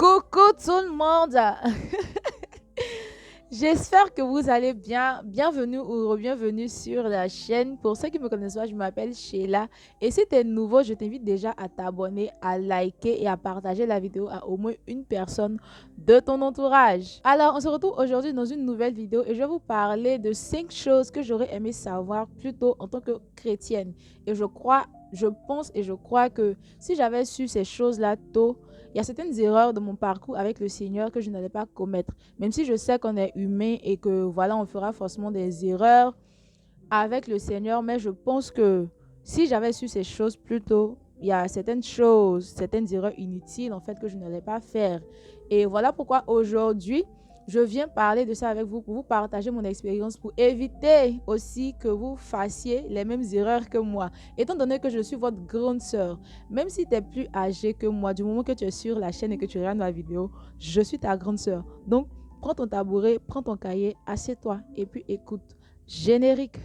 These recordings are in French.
Coucou tout le monde! J'espère que vous allez bien. Bienvenue ou bienvenue sur la chaîne. Pour ceux qui me connaissent pas, je m'appelle Sheila. Et si tu es nouveau, je t'invite déjà à t'abonner, à liker et à partager la vidéo à au moins une personne de ton entourage. Alors, on se retrouve aujourd'hui dans une nouvelle vidéo et je vais vous parler de 5 choses que j'aurais aimé savoir plus tôt en tant que chrétienne. Et je pense et je crois que si j'avais su ces choses-là tôt, il y a certaines erreurs de mon parcours avec le Seigneur que je n'allais pas commettre. Même si je sais qu'on est humain et que voilà, on fera forcément des erreurs avec le Seigneur, mais je pense que si j'avais su ces choses plus tôt, il y a certaines choses, certaines erreurs inutiles en fait que je n'allais pas faire. Et voilà pourquoi aujourd'hui, je viens parler de ça avec vous pour vous partager mon expérience pour éviter aussi que vous fassiez les mêmes erreurs que moi. Étant donné que je suis votre grande sœur, même si tu es plus âgée que moi, du moment que tu es sur la chaîne et que tu regardes ma vidéo, je suis ta grande sœur. Donc, prends ton tabouret, prends ton cahier, assieds-toi et puis écoute. Générique.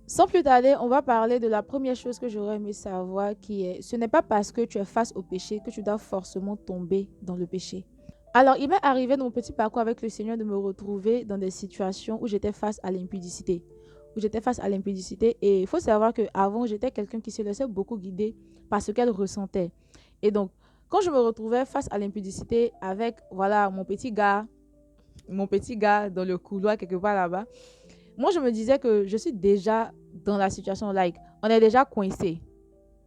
Sans plus tarder, on va parler de la première chose que j'aurais aimé savoir qui est, ce n'est pas parce que tu es face au péché que tu dois forcément tomber dans le péché. Alors, il m'est arrivé dans mon petit parcours avec le Seigneur de me retrouver dans des situations où j'étais face à l'impudicité. Et il faut savoir qu'avant, j'étais quelqu'un qui se laissait beaucoup guider par ce qu'elle ressentait. Et donc, quand je me retrouvais face à l'impudicité avec, voilà, mon petit gars dans le couloir quelque part là-bas, moi, je me disais que je suis déjà dans la situation, like, on est déjà coincé,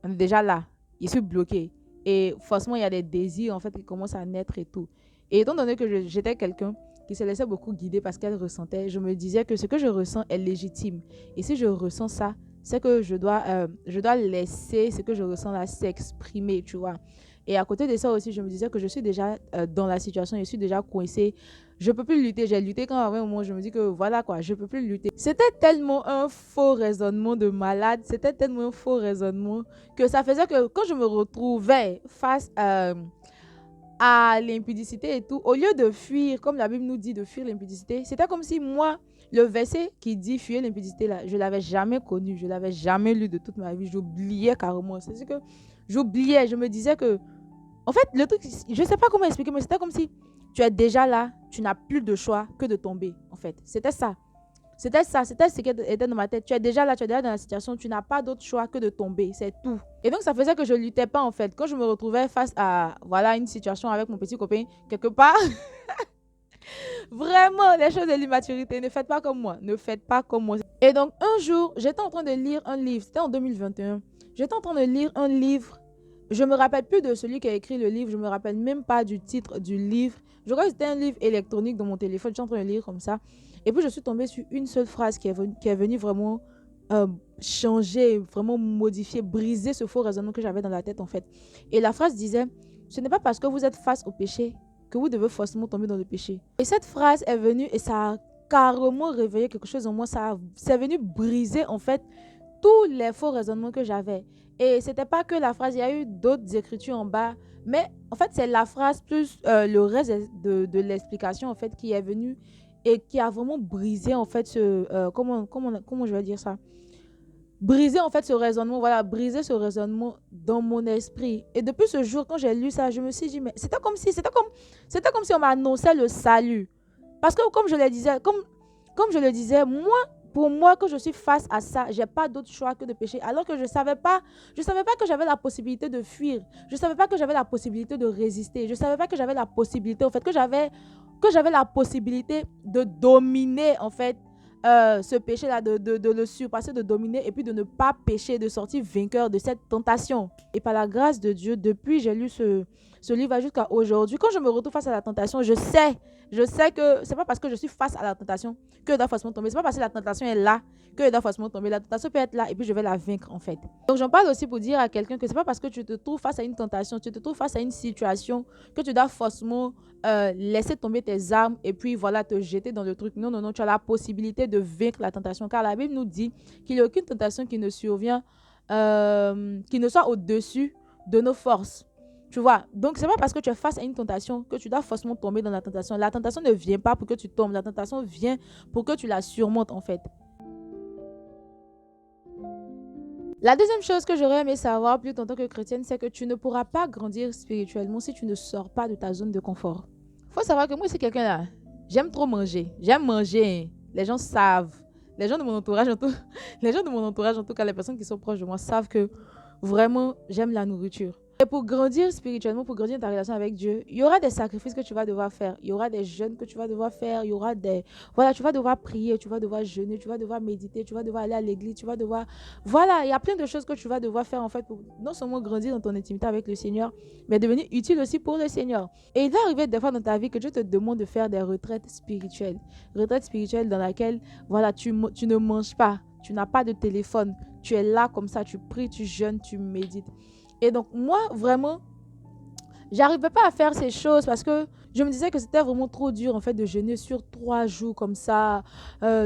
on est déjà là, je suis bloqué. Et forcément, il y a des désirs, en fait, qui commencent à naître et tout. Et étant donné que j'étais quelqu'un qui se laissait beaucoup guider parce qu'elle ressentait, je me disais que ce que je ressens est légitime. Et si je ressens ça, c'est que je dois laisser ce que je ressens là s'exprimer, tu vois. Et à côté de ça aussi, je me disais que je suis déjà dans la situation, je suis déjà coincée. Je peux plus lutter. J'ai lutté quand à un moment, je me dis que voilà quoi, je peux plus lutter. C'était tellement un faux raisonnement de malade, c'était tellement un faux raisonnement que ça faisait que quand je me retrouvais face à l'impudicité et tout, au lieu de fuir, comme la Bible nous dit de fuir l'impudicité, c'était comme si moi, le verset qui dit fuir l'impudicité là, je l'avais jamais connu, je l'avais jamais lu de toute ma vie, j'oubliais carrément. C'est que j'oubliais, je me disais que en fait, le truc, je ne sais pas comment expliquer, mais c'était comme si tu es déjà là, tu n'as plus de choix que de tomber, en fait. C'était ça. C'était ça, c'était ce qui était dans ma tête. Tu es déjà là, tu es déjà dans la situation, tu n'as pas d'autre choix que de tomber, c'est tout. Et donc, ça faisait que je ne luttais pas, en fait. Quand je me retrouvais face à, voilà, une situation avec mon petit copain, quelque part, vraiment, les choses de l'immaturité, ne faites pas comme moi, ne faites pas comme moi. Et donc, un jour, j'étais en train de lire un livre, c'était en 2021. J'étais en train de lire un livre. Je ne me rappelle plus de celui qui a écrit le livre. Je ne me rappelle même pas du titre du livre. Je crois que c'était un livre électronique dans mon téléphone. Je suis en train de lire comme ça. Et puis, je suis tombée sur une seule phrase qui est venue vraiment changer, vraiment modifier, briser ce faux raisonnement que j'avais dans la tête, en fait. Et la phrase disait, ce n'est pas parce que vous êtes face au péché que vous devez forcément tomber dans le péché. Et cette phrase est venue et ça a carrément réveillé quelque chose en moi. C'est venu briser, en fait, tous les faux raisonnements que j'avais. Et c'était pas que la phrase, il y a eu d'autres écritures en bas, mais en fait, c'est la phrase plus le reste de l'explication en fait qui est venue et qui a vraiment brisé en fait comment je vais dire ça? Briser en fait ce raisonnement, voilà, briser ce raisonnement dans mon esprit. Et depuis ce jour, quand j'ai lu ça, je me suis dit, mais c'était comme si on m'annonçait le salut. Parce que comme je le disais, moi, pour moi, quand je suis face à ça, j'ai pas d'autre choix que de pécher. Alors que je savais pas que j'avais la possibilité de fuir. Je savais pas que j'avais la possibilité de résister. Je savais pas que j'avais la possibilité, en fait, que j'avais la possibilité de dominer, en fait, ce péché-là, de le surpasser, de dominer et puis de ne pas pécher, de sortir vainqueur de cette tentation. Et par la grâce de Dieu, depuis j'ai lu ce livre jusqu'à aujourd'hui, quand je me retrouve face à la tentation, je sais que c'est pas parce que je suis face à la tentation que je dois forcément tomber. C'est pas parce que la tentation est là que je dois forcément tomber. La tentation peut être là et puis je vais la vaincre en fait. Donc j'en parle aussi pour dire à quelqu'un que c'est pas parce que tu te trouves face à une tentation, tu te trouves face à une situation que tu dois forcément laisser tomber tes armes et puis voilà te jeter dans le truc. Non, non, non, tu as la possibilité de vaincre la tentation car la Bible nous dit qu'il n'y a aucune tentation qui ne survient, qui ne soit au-dessus de nos forces. Tu vois, donc c'est pas parce que tu es face à une tentation que tu dois forcément tomber dans la tentation. La tentation ne vient pas pour que tu tombes, la tentation vient pour que tu la surmontes en fait. La deuxième chose que j'aurais aimé savoir plus en tant que chrétienne, c'est que tu ne pourras pas grandir spirituellement si tu ne sors pas de ta zone de confort. Il faut savoir que moi, c'est quelqu'un là. J'aime trop manger. J'aime manger. Les gens savent. Les gens de mon entourage, en tout, les gens de mon entourage, en tout cas les personnes qui sont proches de moi, savent que vraiment, j'aime la nourriture. Et pour grandir spirituellement, pour grandir dans ta relation avec Dieu, il y aura des sacrifices que tu vas devoir faire. Il y aura des jeûnes que tu vas devoir faire. Il y aura des... Voilà, tu vas devoir prier, tu vas devoir jeûner, tu vas devoir méditer, tu vas devoir aller à l'église, tu vas devoir... Voilà, il y a plein de choses que tu vas devoir faire en fait pour non seulement grandir dans ton intimité avec le Seigneur, mais devenir utile aussi pour le Seigneur. Et il va arriver des fois dans ta vie que Dieu te demande de faire des retraites spirituelles. Retraites spirituelles dans laquelle, voilà, tu ne manges pas, tu n'as pas de téléphone, tu es là comme ça, tu pries, tu jeûnes, tu médites. Et donc, moi, vraiment, j'arrivais pas à faire ces choses parce que je me disais que c'était vraiment trop dur, en fait, de jeûner sur 3 jours comme ça.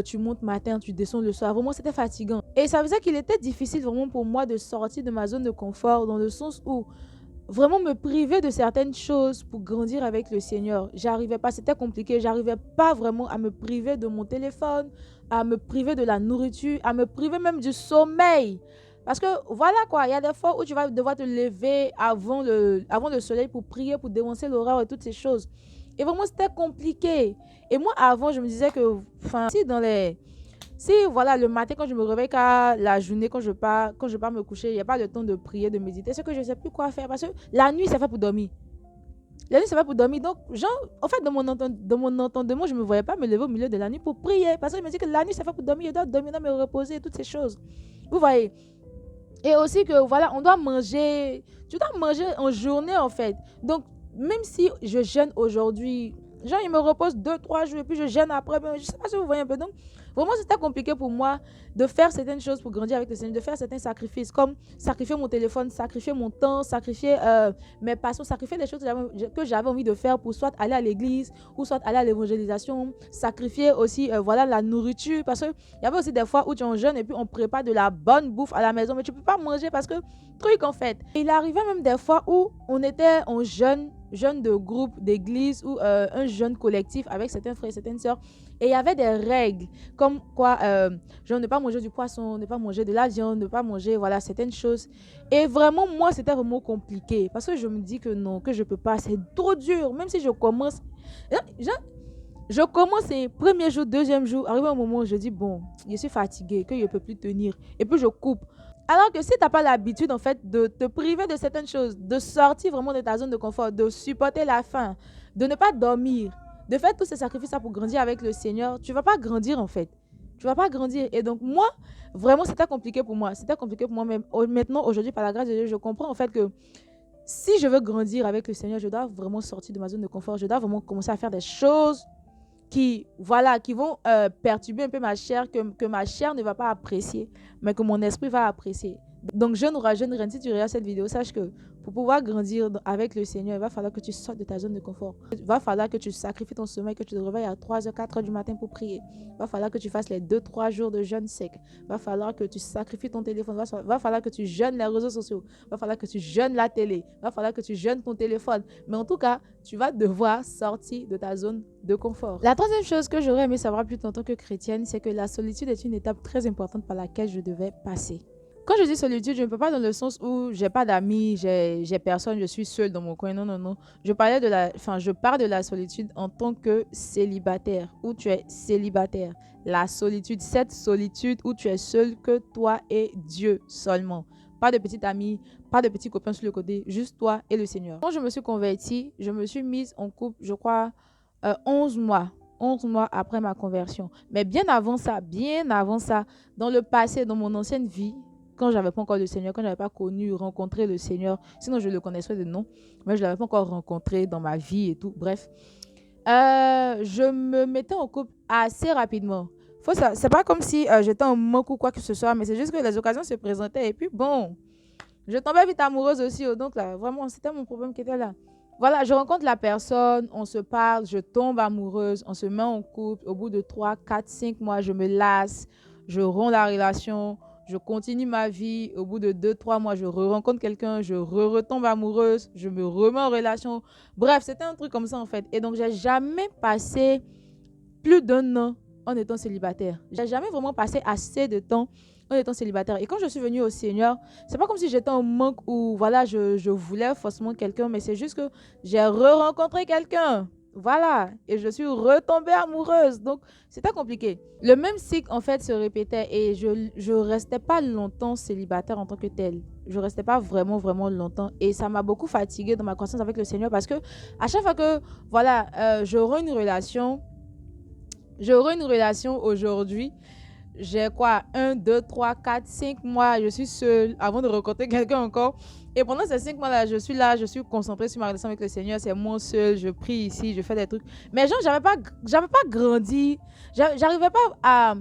Tu montes matin, tu descends le soir. Vraiment, c'était fatigant. Et ça faisait qu'il était difficile vraiment pour moi de sortir de ma zone de confort dans le sens où vraiment me priver de certaines choses pour grandir avec le Seigneur. J'arrivais pas, c'était compliqué. J'arrivais pas vraiment à me priver de mon téléphone, à me priver de la nourriture, à me priver même du sommeil. Parce que voilà quoi, il y a des fois où tu vas devoir te lever avant le soleil pour prier, pour dénoncer l'horreur et toutes ces choses. Et vraiment, c'était compliqué. Et moi, avant, je me disais que, enfin, si voilà, le matin, quand je me réveille, qu'à la journée, quand je pars me coucher, il n'y a pas le temps de prier, de méditer, c'est que je ne sais plus quoi faire. Parce que la nuit, c'est fait pour dormir. La nuit, c'est fait pour dormir. Donc, genre, en fait, dans mon entendement, je ne me voyais pas me lever au milieu de la nuit pour prier. Parce que je me dis que la nuit, c'est fait pour dormir. Je dois dormir, je dois me reposer, toutes ces choses. Vous voyez? Et aussi que, voilà, on doit manger. Tu dois manger en journée, en fait. Donc, même si je jeûne aujourd'hui, genre, il me repose 2, 3 jours et puis je jeûne après. Mais je ne sais pas si vous voyez un peu. Donc, vraiment, c'était compliqué pour moi de faire certaines choses pour grandir avec le Seigneur, de faire certains sacrifices, comme sacrifier mon téléphone, sacrifier mon temps, sacrifier mes passions, sacrifier les choses que j'avais envie de faire pour soit aller à l'église ou soit aller à l'évangélisation, sacrifier aussi voilà, la nourriture, parce qu'il y avait aussi des fois où tu es en jeûne et puis on prépare de la bonne bouffe à la maison, mais tu ne peux pas manger parce que truc en fait. Et il arrivait même des fois où on était en jeûne de groupe, d'église ou un jeûne collectif avec certains frères et certaines sœurs. Et il y avait des règles comme quoi, genre ne pas manger du poisson, ne pas manger de la viande, ne pas manger, voilà, certaines choses. Et vraiment, moi, c'était vraiment compliqué parce que je me dis que non, que je ne peux pas, c'est trop dur. Même si je commence, je commence et premier jour, deuxième jour, arrive un moment où je dis, bon, je suis fatiguée, que je ne peux plus tenir. Et puis je coupe. Alors que si tu n'as pas l'habitude, en fait, de te priver de certaines choses, de sortir vraiment de ta zone de confort, de supporter la faim, de ne pas dormir, de faire tous ces sacrifices-là pour grandir avec le Seigneur, tu ne vas pas grandir, en fait. Tu ne vas pas grandir. Et donc, moi, vraiment, c'était compliqué pour moi. C'était compliqué pour moi. Mais maintenant, aujourd'hui, par la grâce de Dieu, je comprends, en fait, que si je veux grandir avec le Seigneur, je dois vraiment sortir de ma zone de confort. Je dois vraiment commencer à faire des choses qui, voilà, qui vont perturber un peu ma chair, que ma chair ne va pas apprécier, mais que mon esprit va apprécier. Donc, jeune ou jeune reine, si tu regardes cette vidéo, sache que pour pouvoir grandir avec le Seigneur, il va falloir que tu sortes de ta zone de confort. Il va falloir que tu sacrifies ton sommeil, que tu te réveilles à 3h, 4h du matin pour prier. Il va falloir que tu fasses les 2, 3 jours de jeûne sec. Il va falloir que tu sacrifies ton téléphone. Il va falloir que tu jeûnes les réseaux sociaux. Il va falloir que tu jeûnes la télé. Il va falloir que tu jeûnes ton téléphone. Mais en tout cas, tu vas devoir sortir de ta zone de confort. La troisième chose que j'aurais aimé savoir plus en tant que chrétienne, c'est que la solitude est une étape très importante par laquelle je devais passer. Quand je dis solitude, je ne peux pas dans le sens où j'ai pas d'amis, j'ai personne, je suis seule dans mon coin. Non, non, non. Je parle de la solitude en tant que célibataire, où tu es célibataire. La solitude, cette solitude où tu es seul que toi et Dieu seulement. Pas de petits amis, pas de petits copains sur le côté, juste toi et le Seigneur. Quand je me suis convertie, je me suis mise en couple, je crois, 11 mois. 11 mois après ma conversion. Mais bien avant ça, dans le passé, dans mon ancienne vie, quand je n'avais pas encore le Seigneur, quand je n'avais pas rencontré le Seigneur, sinon je le connaissais de nom, mais je ne l'avais pas encore rencontré dans ma vie et tout, bref. Je me mettais en couple assez rapidement. C'est pas comme si j'étais en manque ou quoi que ce soit, mais c'est juste que les occasions se présentaient et puis bon, je tombais vite amoureuse aussi, donc là, vraiment, c'était mon problème qui était là. Voilà, je rencontre la personne, on se parle, je tombe amoureuse, on se met en couple. Au bout de 3, 4, 5 mois, je me lasse, je romps la relation, je continue ma vie. Au bout de 2, 3 mois, je rencontre quelqu'un, je retombe amoureuse, je me remets en relation. Bref, c'était un truc comme ça en fait. Et donc, j'ai jamais passé plus d'1 an en étant célibataire. J'ai jamais vraiment passé assez de temps en étant célibataire. Et quand je suis venue au Seigneur, c'est pas comme si j'étais en manque ou voilà, je voulais forcément quelqu'un, mais c'est juste que j'ai re-rencontré quelqu'un. Voilà, et je suis retombée amoureuse. Donc, c'était compliqué. Le même cycle, en fait, se répétait et je restais pas longtemps célibataire en tant que tel. Je restais pas vraiment, vraiment longtemps. Et ça m'a beaucoup fatiguée dans ma croissance avec le Seigneur parce que à chaque fois que, voilà, j'aurai une relation aujourd'hui, j'ai quoi, 1, 2, 3, 4, 5 mois, je suis seule avant de rencontrer quelqu'un encore. Et pendant ces 5 mois-là, je suis concentrée sur ma relation avec le Seigneur. C'est moi seule, je prie ici, je fais des trucs. Mais genre, j'avais pas grandi. J'arrivais pas à,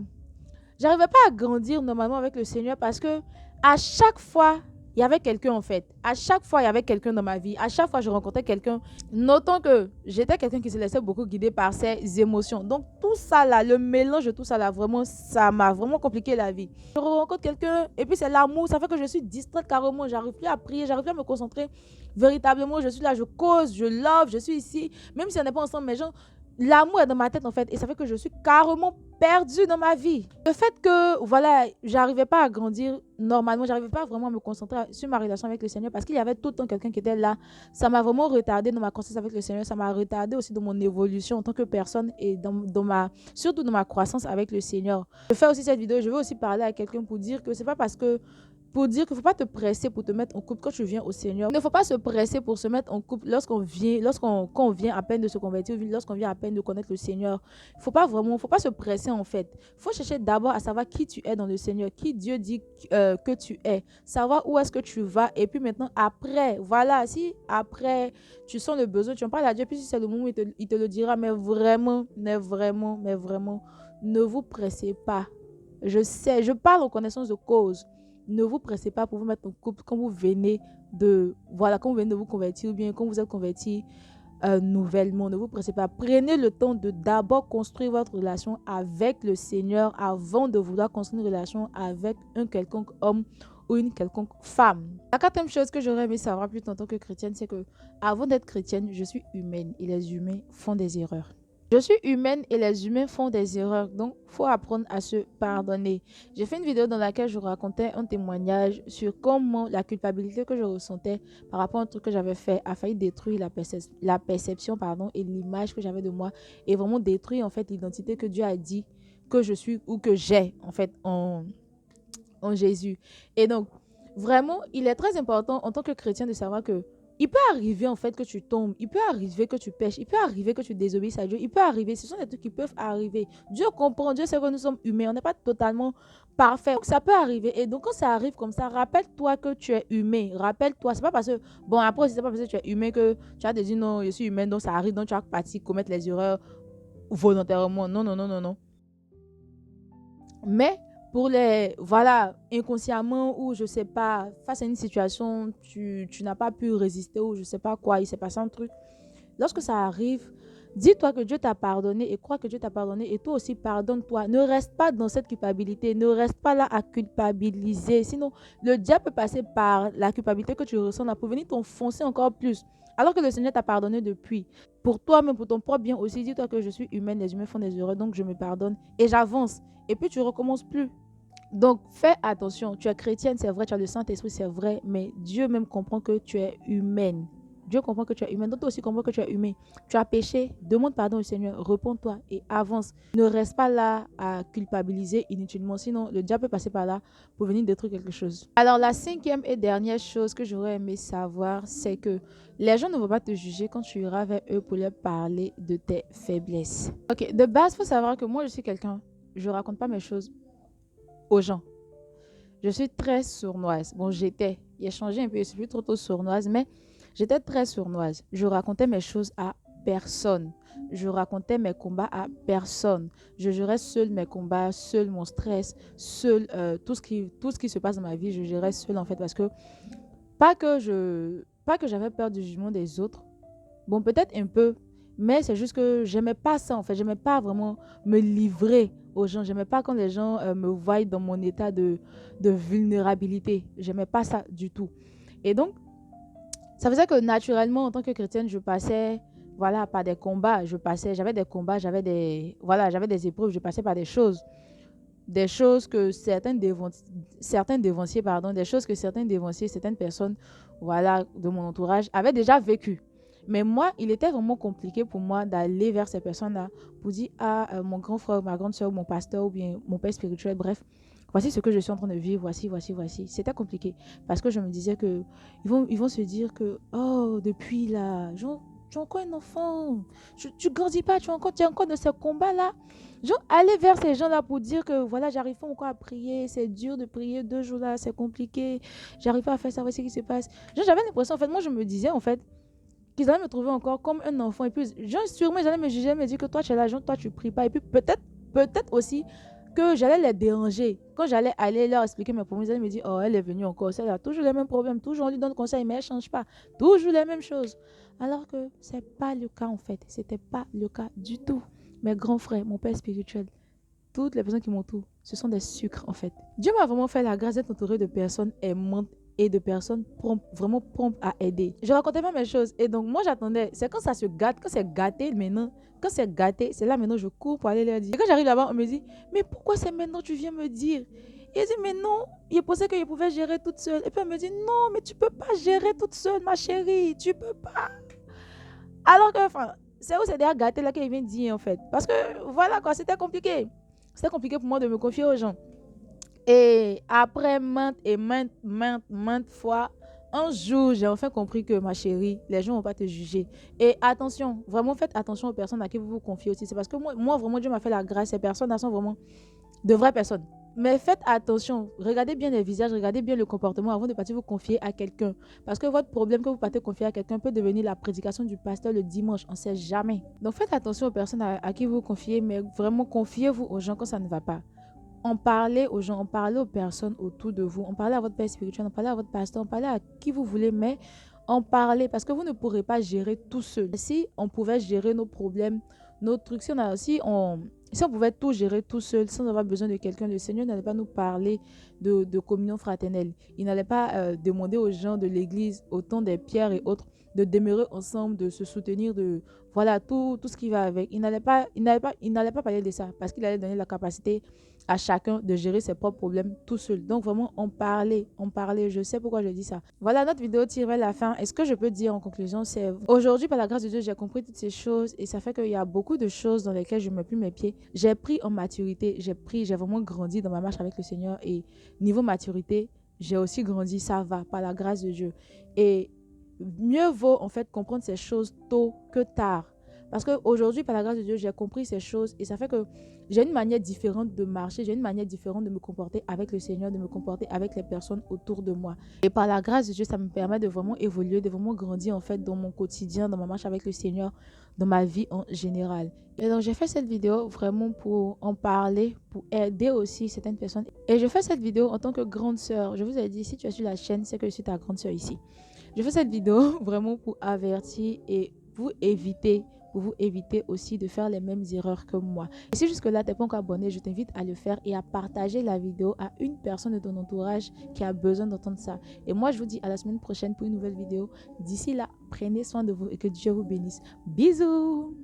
j'arrivais pas à grandir normalement avec le Seigneur parce que à chaque fois, il y avait quelqu'un en fait. À chaque fois, il y avait quelqu'un dans ma vie. À chaque fois, je rencontrais quelqu'un. Notons que j'étais quelqu'un qui se laissait beaucoup guider par ses émotions. Donc, tout ça là, le mélange de tout ça là, vraiment, ça m'a vraiment compliqué la vie. Je rencontre quelqu'un et puis c'est l'amour. Ça fait que je suis distraite carrément. J'arrive plus à prier, j'arrive plus à me concentrer. Véritablement, je suis là, je cause, je love, je suis ici. Même si on n'est pas ensemble, mais genre, l'amour est dans ma tête en fait et ça fait que je suis carrément perdue dans ma vie. Le fait que voilà, j'arrivais pas à grandir normalement, j'arrivais pas vraiment à me concentrer sur ma relation avec le Seigneur parce qu'il y avait tout le temps quelqu'un qui était là. Ça m'a vraiment retardé dans ma croissance avec le Seigneur, ça m'a retardé aussi dans mon évolution en tant que personne et surtout dans ma croissance avec le Seigneur. Je fais aussi cette vidéo, je veux aussi parler à quelqu'un pour dire que c'est pas parce que pour dire qu'il ne faut pas te presser pour te mettre en couple quand tu viens au Seigneur. Il ne faut pas se presser pour se mettre en couple quand on vient à peine de se convertir, lorsqu'on vient à peine de connaître le Seigneur. Il faut pas se presser en fait. Il faut chercher d'abord à savoir qui tu es dans le Seigneur, qui Dieu dit que tu es, savoir où est-ce que tu vas et puis maintenant après, voilà, si après tu sens le besoin, tu en parles à Dieu, puis si c'est le moment, il te le dira, mais vraiment, ne vous pressez pas. Je sais, je parle en connaissance de cause. Ne vous pressez pas pour vous mettre en couple quand vous venez de vous convertir ou bien quand vous êtes converti nouvellement. Ne vous pressez pas. Prenez le temps de d'abord construire votre relation avec le Seigneur avant de vouloir construire une relation avec un quelconque homme ou une quelconque femme. La quatrième chose que j'aurais aimé savoir plus en tant que chrétienne, c'est que avant d'être chrétienne, je suis humaine et les humains font des erreurs. Je suis humaine et les humains font des erreurs, donc il faut apprendre à se pardonner. J'ai fait une vidéo dans laquelle je racontais un témoignage sur comment la culpabilité que je ressentais par rapport à un truc que j'avais fait a failli détruire la perception et l'image que j'avais de moi et vraiment détruire en fait l'identité que Dieu a dit que je suis ou que j'ai en fait en Jésus. Et donc, vraiment, il est très important en tant que chrétien de savoir que il peut arriver en fait que tu tombes, il peut arriver que tu pêches, il peut arriver que tu désobéisses à Dieu, il peut arriver, ce sont des trucs qui peuvent arriver. Dieu comprend, Dieu sait que nous sommes humains, on n'est pas totalement parfait. Donc ça peut arriver et donc quand ça arrive comme ça, rappelle-toi que tu es humain, rappelle-toi, c'est pas parce que, bon après c'est pas parce que tu es humain que tu as dit non, je suis humain, donc ça arrive, donc tu as parti commettre les erreurs volontairement, non. Mais pour les, voilà, inconsciemment ou je sais pas, face à une situation, tu n'as pas pu résister ou je sais pas quoi, il s'est passé un truc. Lorsque ça arrive, dis-toi que Dieu t'a pardonné et crois que Dieu t'a pardonné et toi aussi pardonne-toi. Ne reste pas dans cette culpabilité, ne reste pas là à culpabiliser. Sinon, le diable peut passer par la culpabilité que tu ressens là pour venir t'enfoncer encore plus. Alors que le Seigneur t'a pardonné depuis. Pour toi-même, pour ton propre bien aussi, dis-toi que je suis humaine, les humains font des erreurs, donc je me pardonne et j'avance. Et puis tu recommences plus. Donc, fais attention. Tu es chrétienne, c'est vrai, tu as le Saint-Esprit, c'est vrai, mais Dieu même comprend que tu es humaine. Dieu comprend que tu es humaine. Donc, toi aussi comprends que tu es humain. Tu as péché, demande pardon au Seigneur, réponds-toi et avance. Ne reste pas là à culpabiliser inutilement, sinon le diable peut passer par là pour venir détruire quelque chose. Alors, la cinquième et dernière chose que j'aurais aimé savoir, c'est que les gens ne vont pas te juger quand tu iras vers eux pour leur parler de tes faiblesses. Ok, de base, il faut savoir que moi, je suis quelqu'un, je ne raconte pas mes choses aux gens. Je suis très sournoise. Bon, j'étais. Il a changé un peu, je suis plus trop sournoise, mais j'étais très sournoise. Je racontais mes choses à personne. Je racontais mes combats à personne. Je gérais seul mes combats, seul mon stress, seul tout ce qui se passe dans ma vie, je gérais seul en fait parce que pas que j'avais peur du jugement des autres. Bon, peut-être un peu, mais c'est juste que j'aimais pas ça en fait. J'aimais pas vraiment me livrer aux gens. J'aimais pas quand les gens me voient dans mon état de vulnérabilité. J'aimais pas ça du tout. Et donc, ça faisait que naturellement, en tant que chrétienne, je passais par des combats. J'avais des combats, j'avais des épreuves, je passais par des choses. des choses que certains dévanciers, pardon, des choses que certains dévanciers, certaines personnes, voilà, de mon entourage avaient déjà vécues. Mais moi, il était vraiment compliqué pour moi d'aller vers ces personnes-là pour dire, mon grand frère, ma grande soeur, mon pasteur ou bien mon père spirituel, bref, voici ce que je suis en train de vivre, voici. C'était compliqué parce que je me disais que ils vont se dire que, oh, depuis là, genre, tu es encore un enfant, tu grandis pas, tu es encore dans ce combat-là. Genre, aller vers ces gens-là pour dire que, voilà, j'arrive pas encore à prier, c'est dur de prier 2 jours là, c'est compliqué, j'arrive pas à faire ça, voici ce qui se passe. Genre, j'avais l'impression, en fait, moi, je me disais, en fait, qu'ils allaient me trouver encore comme un enfant. Et puis, genre, sûrement, ils allaient me juger, me dire que toi, tu es là, genre, toi, tu pries pas. Et puis, peut-être aussi que j'allais les déranger. Quand j'allais aller leur expliquer mes problèmes, ils allaient me dire, oh, elle est venue encore, elle a toujours les mêmes problèmes, toujours on lui donne conseil, mais elle change pas. Toujours les mêmes choses. Alors que c'est pas le cas, en fait. C'était pas le cas du tout. Mes grands frères, mon père spirituel, toutes les personnes qui m'entourent, ce sont des sucres en fait. Dieu m'a vraiment fait la grâce d'être entouré de personnes aimantes et de personnes vraiment promptes à aider. Je racontais pas mes choses et donc moi j'attendais. C'est quand ça se gâte, quand c'est gâté maintenant, quand c'est gâté, c'est là maintenant je cours pour aller leur dire. Et quand j'arrive là-bas, on me dit, mais pourquoi c'est maintenant que tu viens me dire? Et je dis, mais non, il pensait que je pouvais gérer toute seule. Et puis elle me dit, non, mais tu peux pas gérer toute seule, ma chérie, tu peux pas. Alors que, enfin, c'est où c'est déjà gâté là qu'il vient dire en fait. Parce que voilà quoi, c'était compliqué. C'était compliqué pour moi de me confier aux gens. Et après maintes fois, un jour, j'ai enfin compris que ma chérie, les gens ne vont pas te juger. Et attention, vraiment faites attention aux personnes à qui vous vous confiez aussi. C'est parce que moi vraiment, Dieu m'a fait la grâce. Ces personnes-là sont vraiment de vraies personnes. Mais faites attention, regardez bien les visages, regardez bien le comportement avant de partir vous confier à quelqu'un. Parce que votre problème que vous partez confier à quelqu'un peut devenir la prédication du pasteur le dimanche, on ne sait jamais. Donc faites attention aux personnes à qui vous vous confiez, mais vraiment confiez-vous aux gens quand ça ne va pas. En parlez aux gens, en parlez aux personnes autour de vous, en parlez à votre père spirituel, en parlez à votre pasteur, en parlez à qui vous voulez, mais en parlez parce que vous ne pourrez pas gérer tout seul. Si on pouvait gérer nos problèmes, nos trucs, si on pouvait tout gérer tout seul sans avoir besoin de quelqu'un, le Seigneur n'allait pas nous parler de communion fraternelle. Il n'allait pas demander aux gens de l'église, au temps des pierres et autres, de demeurer ensemble, de se soutenir, de voilà tout ce qui va avec. Il n'allait pas parler de ça parce qu'il allait donner la capacité à chacun de gérer ses propres problèmes tout seul. Donc vraiment, on parlait. Je sais pourquoi je dis ça. Voilà, notre vidéo tire vers la fin. Et ce que je peux dire en conclusion, c'est aujourd'hui, par la grâce de Dieu, j'ai compris toutes ces choses et ça fait qu'il y a beaucoup de choses dans lesquelles je ne mets plus mes pieds. J'ai pris en maturité, j'ai vraiment grandi dans ma marche avec le Seigneur et niveau maturité, j'ai aussi grandi, ça va, par la grâce de Dieu. Et mieux vaut en fait comprendre ces choses tôt que tard. Parce qu'aujourd'hui, par la grâce de Dieu, j'ai compris ces choses et ça fait que j'ai une manière différente de marcher, j'ai une manière différente de me comporter avec le Seigneur, de me comporter avec les personnes autour de moi. Et par la grâce de Dieu, ça me permet de vraiment évoluer, de vraiment grandir en fait dans mon quotidien, dans ma marche avec le Seigneur, dans ma vie en général. Et donc, j'ai fait cette vidéo vraiment pour en parler, pour aider aussi certaines personnes. Et je fais cette vidéo en tant que grande sœur. Je vous ai dit, si tu es sur la chaîne, c'est que je suis ta grande sœur ici. Je fais cette vidéo vraiment pour avertir et pour vous éviter aussi de faire les mêmes erreurs que moi. Et si jusque-là, tu n'es pas encore abonné, je t'invite à le faire et à partager la vidéo à une personne de ton entourage qui a besoin d'entendre ça. Et moi, je vous dis à la semaine prochaine pour une nouvelle vidéo. D'ici là, prenez soin de vous et que Dieu vous bénisse. Bisous!